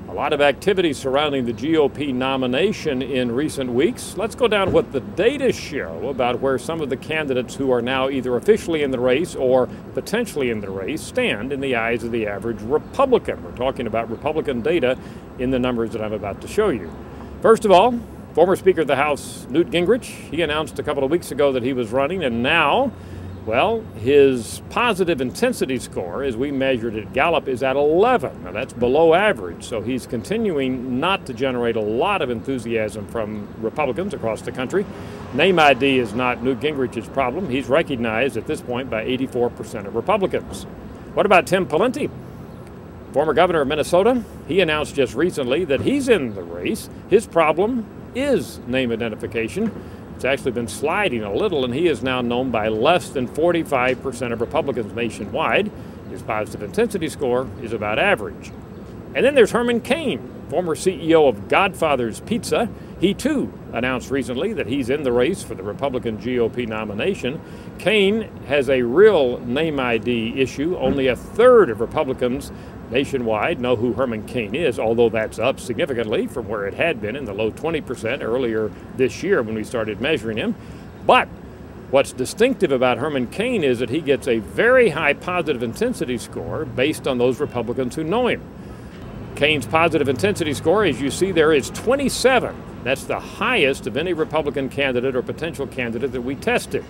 A lot of activity surrounding the GOP nomination in recent weeks. Let's go down what the data show about where some of the candidates who are now either officially in the race or potentially in the race stand in the eyes of the average Republican. We're talking about Republican data in the numbers that I'm about to show you. First of all, former Speaker of the House Newt Gingrich, he announced a couple of weeks ago that he was running, and now, well, his positive intensity score, as we measured at Gallup, is at 11. Now, that's below average, so he's continuing not to generate a lot of enthusiasm from Republicans across the country. Name ID is not Newt Gingrich's problem. He's recognized at this point by 84% of Republicans. What about Tim Pawlenty, former governor of Minnesota? He announced just recently that he's in the race. His problem is name identification. It's actually been sliding a little, and he is now known by less than 45% of Republicans nationwide. His positive intensity score is about average. And then there's Herman Cain, former CEO of Godfather's Pizza. He, too, announced recently that he's in the race for the Republican GOP nomination. Cain has a real name ID issue. Only a third of Republicans nationwide know who Herman Cain is, although that's up significantly from where it had been in the low 20% earlier this year when we started measuring him. But what's distinctive about Herman Cain is that he gets a very high positive intensity score based on those Republicans who know him. Cain's positive intensity score, as you see there, is 27. That's the highest of any Republican candidate or potential candidate that we tested.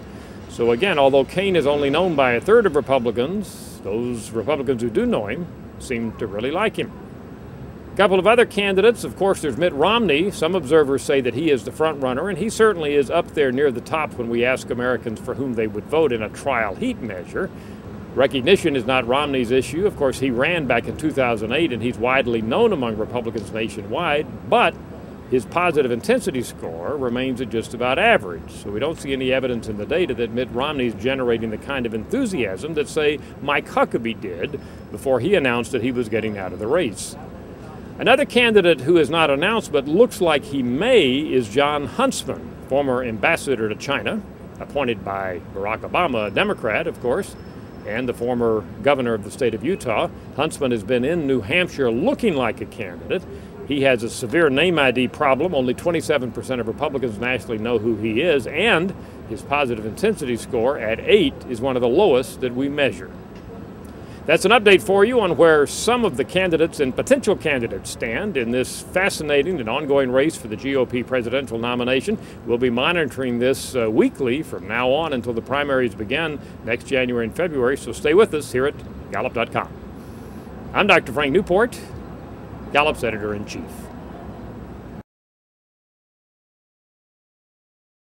So again, although Cain is only known by a third of Republicans, those Republicans who do know him seem to really like him. A couple of other candidates, of course, there's Mitt Romney. Some observers say that he is the front runner, and he certainly is up there near the top when we ask Americans for whom they would vote in a trial heat measure. Recognition is not Romney's issue. Of course, he ran back in 2008, and he's widely known among Republicans nationwide, but his positive intensity score remains at just about average. So we don't see any evidence in the data that Mitt Romney is generating the kind of enthusiasm that, say, Mike Huckabee did before he announced that he was getting out of the race. Another candidate who is not announced but looks like he may is Jon Huntsman, former ambassador to China, appointed by Barack Obama, a Democrat, of course, and the former governor of the state of Utah. Huntsman has been in New Hampshire looking like a candidate. He has a severe name ID problem. Only 27% of Republicans nationally know who he is, and his positive intensity score at 8 is one of the lowest that we measure. That's an update for you on where some of the candidates and potential candidates stand in this fascinating and ongoing race for the GOP presidential nomination. We'll be monitoring this weekly from now on until the primaries begin next January and February, so stay with us here at Gallup.com. I'm Dr. Frank Newport, Gallup's Editor-in-Chief.